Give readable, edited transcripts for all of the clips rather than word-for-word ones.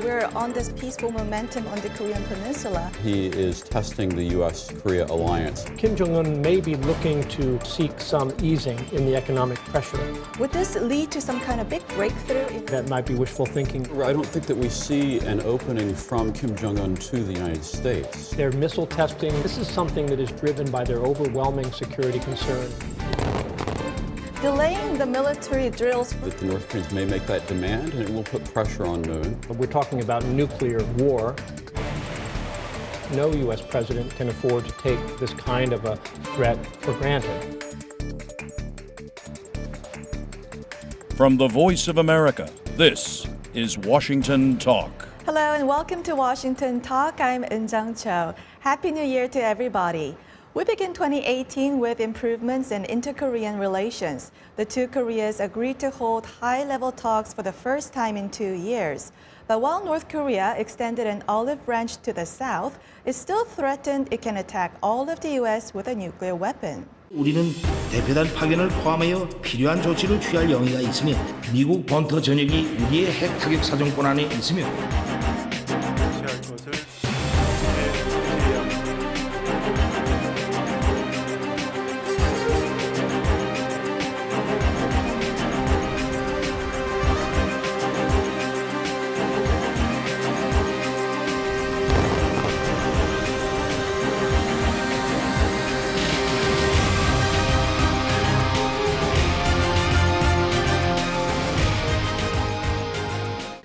we're on this peaceful momentum on the Korean Peninsula. He is testing the U.S.-Korea alliance. Kim Jong-un may be looking to seek some easing in the economic pressure. Would this lead to some kind of big breakthrough? That might be wishful thinking. I don't think that we see an opening from Kim Jong-un to the United States. Their missile testing, this is something that is driven by their overwhelming security concern. Delaying the military drills. That the North Koreans may make that demand, and it will put pressure on Moon. We're talking about nuclear war. No U.S. president can afford to take this kind of a threat for granted. From the Voice of America, this is Washington Talk. Hello and welcome to Washington Talk. I'm Eun-jung Cho. Happy New Year to everybody. We begin 2018 with improvements in inter-Korean relations. The two Koreas agreed to hold high-level talks for the first time in 2 years. But while North Korea extended an olive branch to the south, it's still threatened it can attack all of the U.S. with a nuclear weapon. 우리는 대표단 파견을 포함하여 필요한 조치를 취할 용의가 있으며 미국 본토 전역이 우리의 핵 타격 사정권 안에 있으며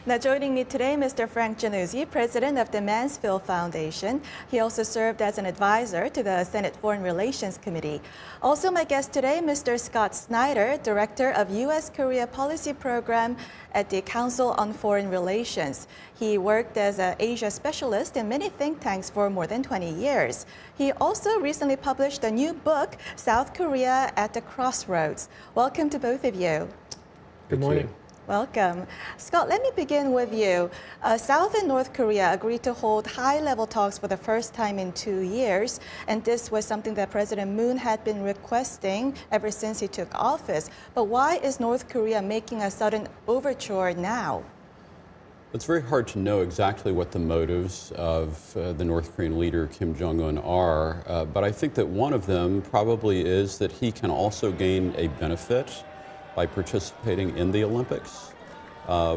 Now joining me today, Mr. Frank Januzzi, president of the Mansfield Foundation. He also served as an advisor to the Senate Foreign Relations Committee. Also my guest today, Mr. Scott Snyder, director of U.S.-Korea Policy Program at the Council on Foreign Relations. He worked as an Asia specialist in many think tanks for more than 20 years. He also recently published a new book, South Korea at the Crossroads. Welcome to both of you. Good morning. Welcome. Scott, let me begin with you. South and North Korea agreed to hold high-level talks for the first time in 2 years, and this was something that President Moon had been requesting ever since he took office. But why is North Korea making a sudden overture now? It's very hard to know exactly what the motives of the North Korean leader Kim Jong-un are, but I think that one of them probably is that he can also gain a benefit by participating in the Olympics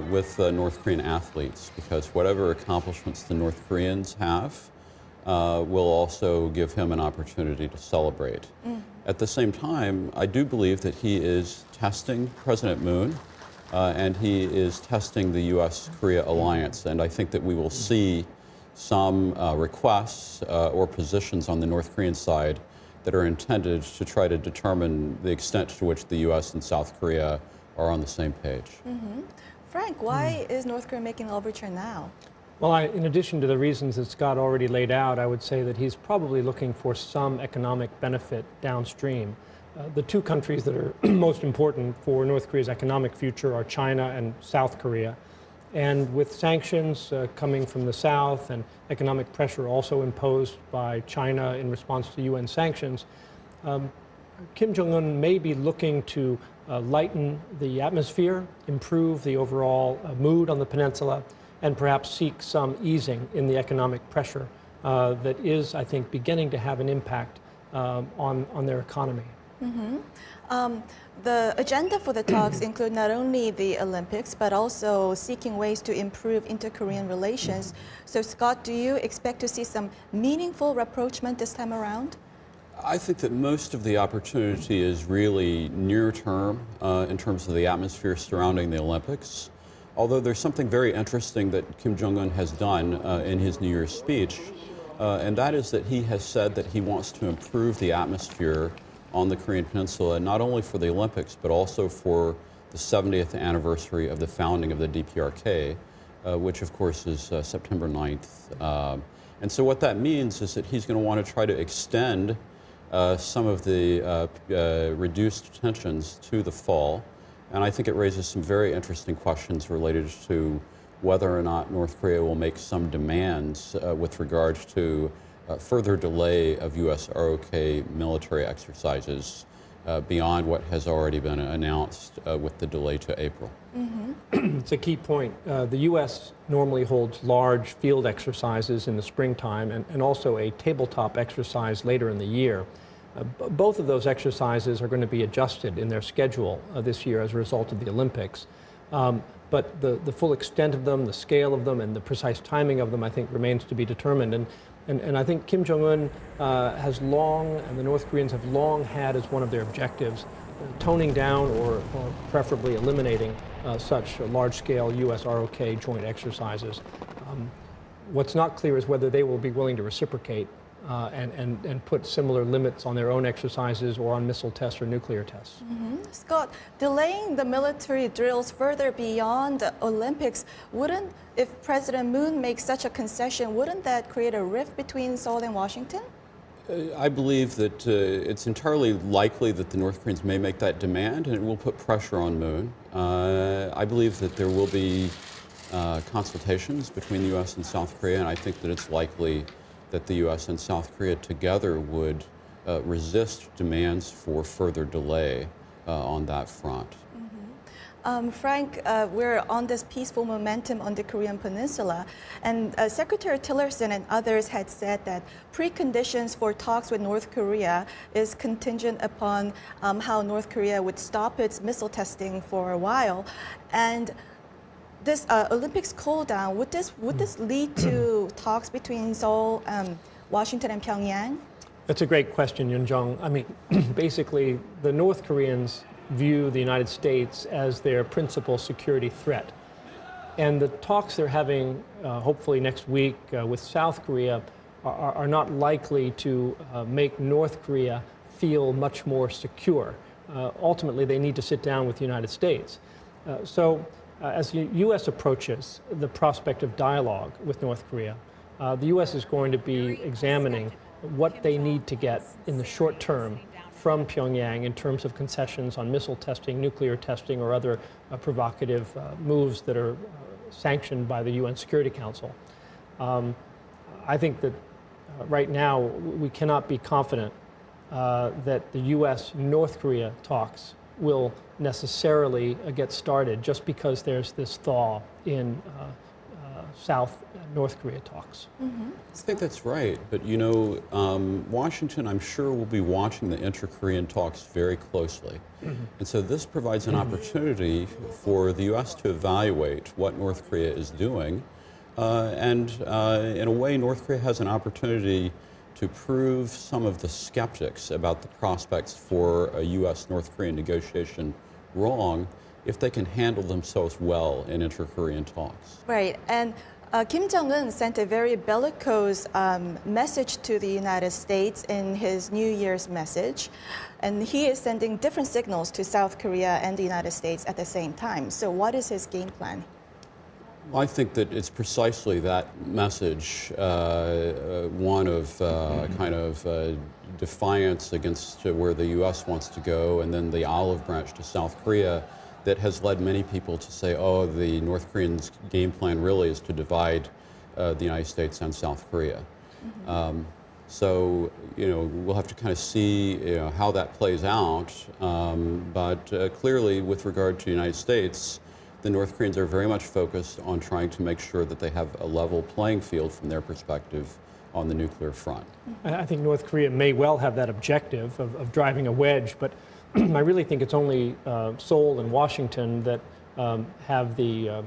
with North Korean athletes, because whatever accomplishments the North Koreans have will also give him an opportunity to celebrate. At the same time, I do believe that he is testing President Moon and he is testing the U.S.-Korea alliance, and I think that we will see some requests or positions on the North Korean side that are intended to try to determine the extent to which the U.S. and South Korea are on the same page. Frank, why is North Korea making an overture now? Well, in addition to the reasons that Scott already laid out, I would say that he's probably looking for some economic benefit downstream. The two countries that are most important for North Korea's economic future are China and South Korea. And with sanctions coming from the South and economic pressure also imposed by China in response to UN sanctions, Kim Jong-un may be looking to lighten the atmosphere, improve the overall mood on the peninsula, and perhaps seek some easing in the economic pressure that is, I think, beginning to have an impact on their economy. The agenda for the talks include not only the Olympics, but also seeking ways to improve inter-Korean relations. So, Scott, do you expect to see some meaningful rapprochement this time around? I think that most of the opportunity is really near term in terms of the atmosphere surrounding the Olympics. Although there's something very interesting that Kim Jong-un has done in his New Year's speech, and that is that he has said that he wants to improve the atmosphere on the Korean Peninsula, not only for the Olympics, but also for the 70th anniversary of the founding of the DPRK, which of course is September 9th. And so what that means is that he's going to want to try to extend some of the reduced tensions to the fall. And I think it raises some very interesting questions related to whether or not North Korea will make some demands with regard to further delay of U.S. ROK military exercises beyond what has already been announced with the delay to April. It's a key point. The U.S. normally holds large field exercises in the springtime and also a tabletop exercise later in the year. Both of those exercises are going to be adjusted in their schedule this year as a result of the Olympics. But the full extent of them, the scale of them, and the precise timing of them, I think, remains to be determined. And I think Kim Jong-un has long, and the North Koreans have long had as one of their objectives, toning down or preferably eliminating such large-scale U.S. ROK joint exercises. What's not clear is whether they will be willing to reciprocate and put similar limits on their own exercises or on missile tests or nuclear tests. Scott, delaying the military drills further beyond the Olympics, if President Moon makes such a concession, wouldn't that create a rift between Seoul and Washington? I believe that it's entirely likely that the North Koreans may make that demand, and it will put pressure on Moon. I believe that there will be consultations between the U.S. and South Korea, and I think that it's likely that the U.S. and South Korea together would resist demands for further delay on that front. Frank, we're on this peaceful momentum on the Korean Peninsula, and Secretary Tillerson and others had said that preconditions for talks with North Korea is contingent upon how North Korea would stop its missile testing for a while. And this Olympics cool down, would this lead to talks between Seoul, Washington, and Pyongyang? That's a great question, Yoon Jung. I mean, basically, the North Koreans view the United States as their principal security threat. And the talks they're having, hopefully next week, with South Korea are not likely to make North Korea feel much more secure. Ultimately, they need to sit down with the United States. As the U.S. approaches the prospect of dialogue with North Korea, the U.S. is going to be examining what they need to get in the short term from Pyongyang in terms of concessions on missile testing, nuclear testing, or other provocative moves that are sanctioned by the UN Security Council. I think that right now we cannot be confident that the U.S.-North Korea talks will necessarily get started just because there's this thaw in South-North Korea talks. I think that's right, but you know, Washington, I'm sure, will be watching the inter-Korean talks very closely. And so this provides an opportunity for the U.S. to evaluate what North Korea is doing. And in a way, North Korea has an opportunity to prove some of the skeptics about the prospects for a U.S.-North Korean negotiation wrong if they can handle themselves well in inter-Korean talks. Right, and Kim Jong-un sent a very bellicose message to the United States in his New Year's message, and he is sending different signals to South Korea and the United States at the same time. So what is his game plan? Well, I think that it's precisely that message, one of kind of defiance against where the U.S. wants to go, and then the olive branch to South Korea, that has led many people to say, oh, the North Koreans' game plan really is to divide the United States and South Korea. So, you know, we'll have to kind of see how that plays out. But clearly, with regard to the United States, the North Koreans are very much focused on trying to make sure that they have a level playing field from their perspective on the nuclear front. I think North Korea may well have that objective of driving a wedge, but I really think it's only Seoul and Washington that have the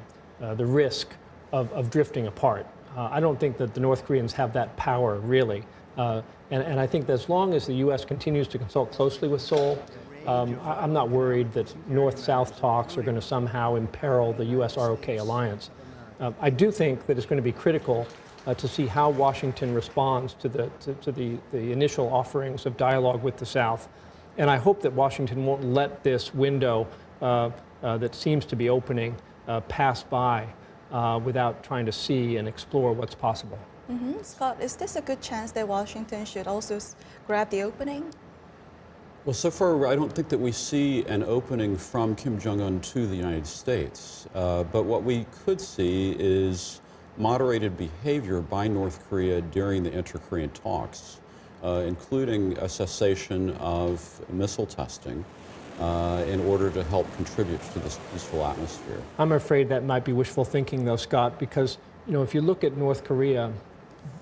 risk of drifting apart. I don't think that the North Koreans have that power, really. And I think that as long as the U.S. continues to consult closely with Seoul, I'm not worried that North-South talks are going to somehow imperil the U.S.-ROK alliance. I do think that it's going to be critical to see how Washington responds to the initial offerings of dialogue with the South. And I hope that Washington won't let this window that seems to be opening pass by without trying to see and explore what's possible. Scott, is this a good chance that Washington should also grab the opening? Well, so far, I don't think that we see an opening from Kim Jong-un to the United States. But what we could see is moderated behavior by North Korea during the inter-Korean talks including a cessation of missile testing, in order to help contribute to this peaceful atmosphere. I'm afraid that might be wishful thinking, though, Scott, because if you look at North Korea,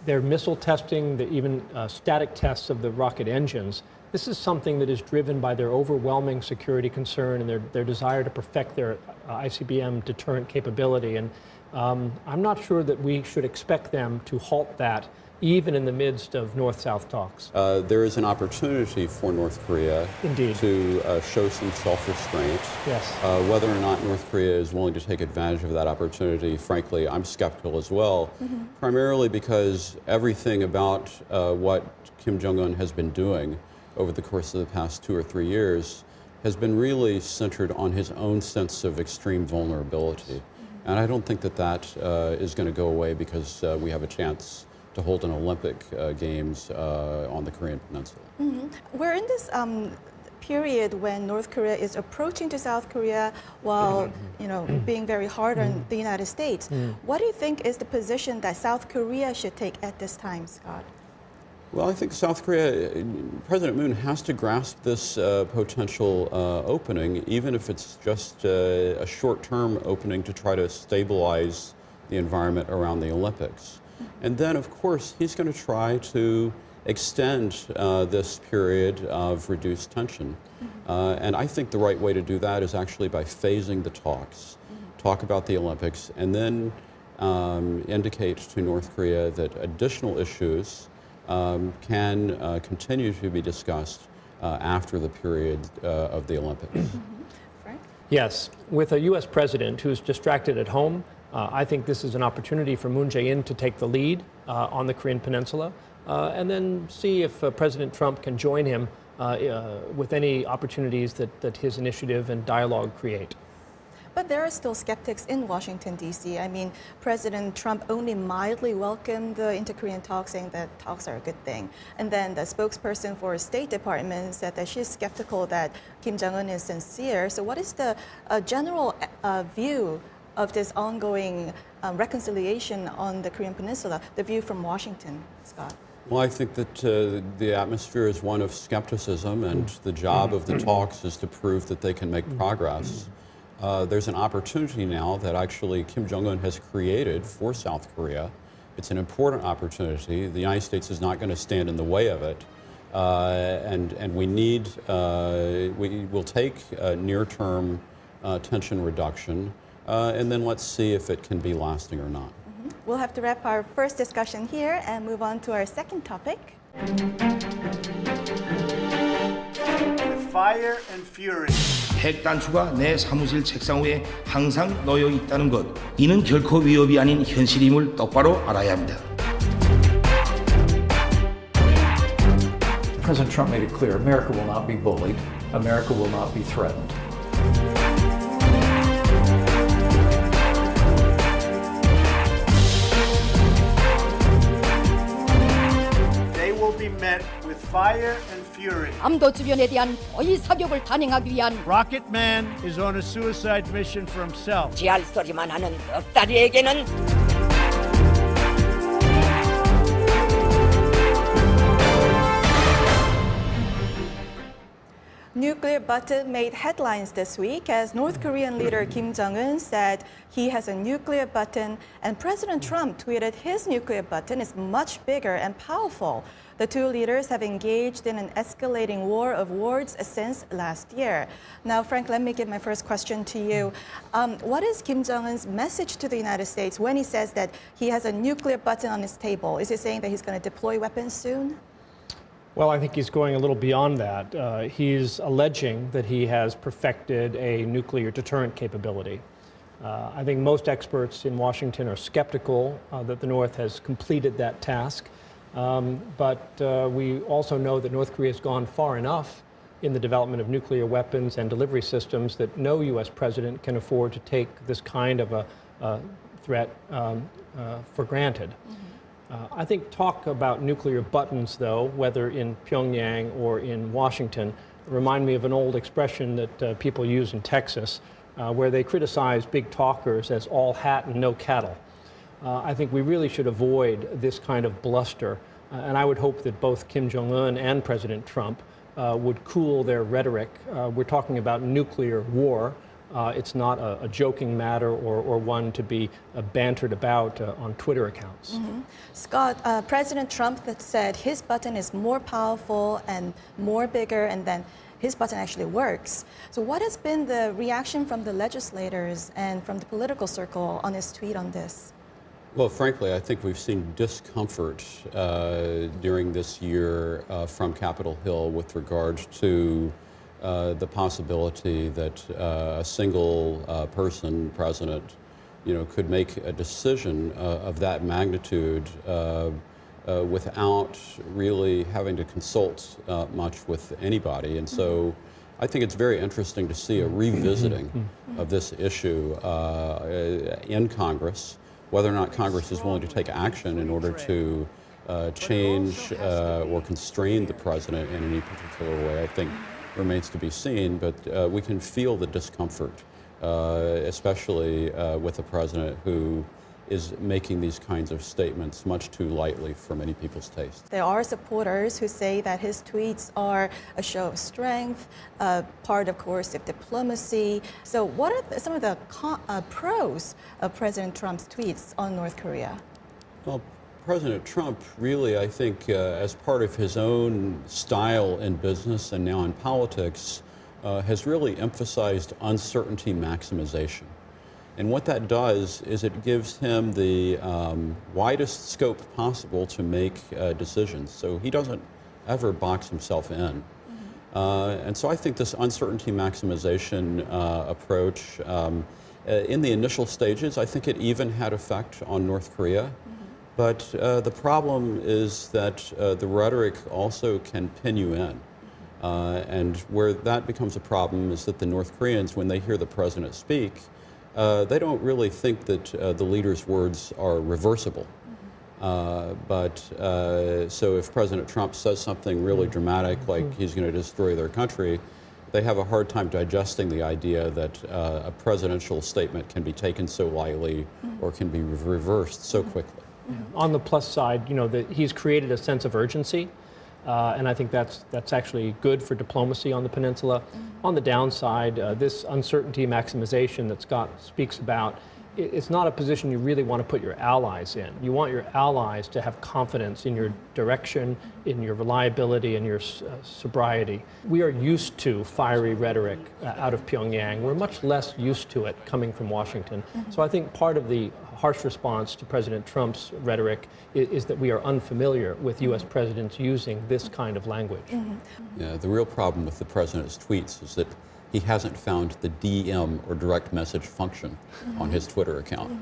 their missile testing, even static tests of the rocket engines, this is something that is driven by their overwhelming security concern and their desire to perfect their ICBM deterrent capability. And I'm not sure that we should expect them to halt that, even in the midst of North-South talks. There is an opportunity for North Korea Indeed. to show some self-restraint. Yes. Whether or not North Korea is willing to take advantage of that opportunity, frankly, I'm skeptical as well, primarily because everything about what Kim Jong-un has been doing over the course of the past 2 or 3 years has been really centered on his own sense of extreme vulnerability. And I don't think that is going to go away because we have a chance to hold an Olympic Games on the Korean Peninsula. We're in this period when North Korea is approaching to South Korea while being very hard on the United States. What do you think is the position that South Korea should take at this time, Scott? Well, I think South Korea, President Moon has to grasp this potential opening, even if it's just a short-term opening to try to stabilize the environment around the Olympics. And then, of course, he's going to try to extend this period of reduced tension. And I think the right way to do that is actually by phasing the talks, talk about the Olympics, and then indicate to North Korea that additional issues can continue to be discussed after the period of the Olympics. Frank? Yes, with a U.S. president who's distracted at home, I think this is an opportunity for Moon Jae-in to take the lead on the Korean Peninsula and then see if President Trump can join him with any opportunities that his initiative and dialogue create. But there are still skeptics in Washington, D.C. I mean, President Trump only mildly welcomed the inter-Korean talks, saying that talks are a good thing. And then the spokesperson for State Department said that she's skeptical that Kim Jong-un is sincere. So what is the general view of this ongoing reconciliation on the Korean Peninsula, the view from Washington, Scott? Well, I think that the atmosphere is one of skepticism, and the job of the talks is to prove that they can make progress. There's an opportunity now that actually Kim Jong-un has created for South Korea. It's an important opportunity. The United States is not going to stand in the way of it. And we will take near-term tension reduction, and then let's see if it can be lasting or not. We'll have to wrap our first discussion here and move on to our second topic. With fire and fury. 핵 단추가 내 사무실 책상 위에 항상 놓여 있다는 것, 이는 결코 위협이 아닌 현실임을 똑바로 알아야 합니다. President Trump made it clear America will not be bullied, America will not be threatened. They will be met with fire and fury. 암도 주변에 대한 포위 사격을 단행하기 위한 Rocket Man is on a suicide mission for himself. 지할 소리만 하는 넉다리에게는 Nuclear button made headlines this week as North Korean leader Kim Jong-un said he has a nuclear button, and President Trump tweeted his nuclear button is much bigger and powerful. The two leaders have engaged in an escalating war of words since last year. Now, Frank, let me give my first question to you. What is Kim Jong-un's message to the United States when he says that he has a nuclear button on his table? Is he saying that he's going to deploy weapons soon? Well, I think he's going a little beyond that. He's alleging that he has perfected a nuclear deterrent capability. I think most experts in Washington are skeptical that the North has completed that task. But we also know that North Korea has gone far enough in the development of nuclear weapons and delivery systems that no U.S. president can afford to take this kind of a threat for granted. I think talk about nuclear buttons, though, whether in Pyongyang or in Washington, remind me of an old expression that people use in Texas, where they criticize big talkers as all hat and no cattle. I think we really should avoid this kind of bluster And I would hope that both Kim Jong-un and President Trump would cool their rhetoric. We're talking about nuclear war. It's not a joking matter or one to be bantered about on Twitter accounts. Scott, President Trump that said his button is more powerful and more bigger, and then his button actually works. So what has been the reaction from the legislators and from the political circle on his tweet on this? Well, frankly, I think we've seen discomfort during this year from Capitol Hill with regards to the possibility that a single person, president, could make a decision of that magnitude without really having to consult much with anybody. And so I think it's very interesting to see a revisiting of this issue in Congress. Whether or not Congress is willing to take action in order to change or constrain the president in any particular way, I think remains to be seen. But we can feel the discomfort, especially with a president who is making these kinds of statements much too lightly for many people's taste. There are supporters who say that his tweets are a show of strength, part, of course, of diplomacy. So what are some of the pros of President Trump's tweets on North Korea? Well, President Trump really, I think, as part of his own style in business and now in politics, has really emphasized uncertainty maximization. And what that does is it gives him the widest scope possible to make decisions. So he doesn't ever box himself in. And so I think this uncertainty maximization approach, in the initial stages, I think it even had effect on North Korea. But the problem is that the rhetoric also can pin you in. And where that becomes a problem is that the North Koreans, when they hear the president speak, they don't really think that the leader's words are reversible. So if President Trump says something really dramatic, like he's going to destroy their country, they have a hard time digesting the idea that a presidential statement can be taken so lightly or can be reversed so quickly. On the plus side, that he's created a sense of urgency. And I think that's actually good for diplomacy on the peninsula. On the downside, this uncertainty maximization that Scott speaks about, it's not a position you really want to put your allies in. You want your allies to have confidence in your direction, in your reliability, and your sobriety. We are used to fiery rhetoric out of Pyongyang. We're much less used to it coming from Washington. So I think part of the harsh response to President Trump's rhetoric is that we are unfamiliar with U.S. presidents using this kind of language. Yeah, the real problem with the president's tweets is that he hasn't found the DM or direct message function on his Twitter account.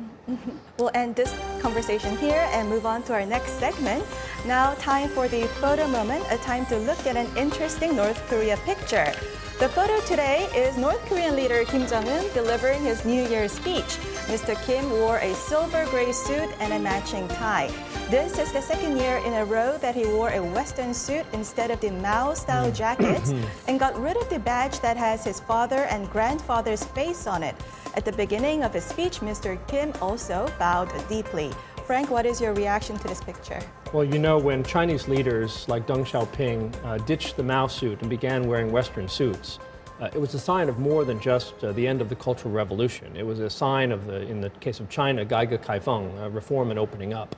We'll end this conversation here and move on to our next segment. Now, time for the photo moment, a time to look at an interesting North Korea picture. The photo today is North Korean leader Kim Jong-un delivering his New Year's speech. Mr. Kim wore a silver gray suit and a matching tie. This is the second year in a row that he wore a Western suit instead of the Mao-style jackets and got rid of the badge that has his father and grandfather's face on it. At the beginning of his speech, Mr. Kim also bowed deeply. Frank, what is your reaction to this picture? Well, when Chinese leaders like Deng Xiaoping ditched the Mao suit and began wearing Western suits, it was a sign of more than just the end of the Cultural Revolution. It was a sign of, in the case of China, 改革开放, reform and opening up.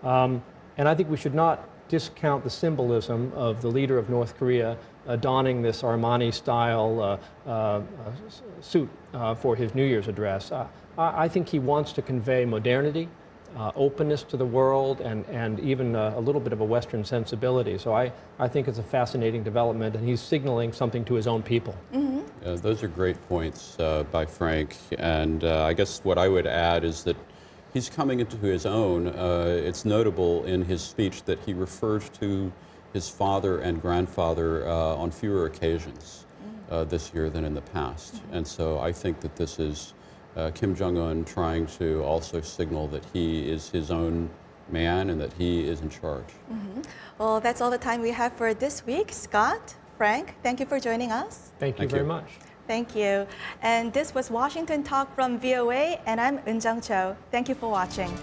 And I think we should not discount the symbolism of the leader of North Korea donning this Armani-style suit for his New Year's address. I think he wants to convey modernity, openness to the world, and even a little bit of a Western sensibility. So I think it's a fascinating development, and he's signaling something to his own people. Those are great points by Frank. And I guess what I would add is that he's coming into his own. It's notable in his speech that he refers to his father and grandfather on fewer occasions this year than in the past. And so I think that this is Kim Jong-un trying to also signal that he is his own man and that he is in charge. Well, that's all the time we have for this week. Scott, Frank, thank you for joining us. Thank you very much. Thank you. And this was Washington Talk from VOA, and I'm Eun Jung Cho. Thank you for watching.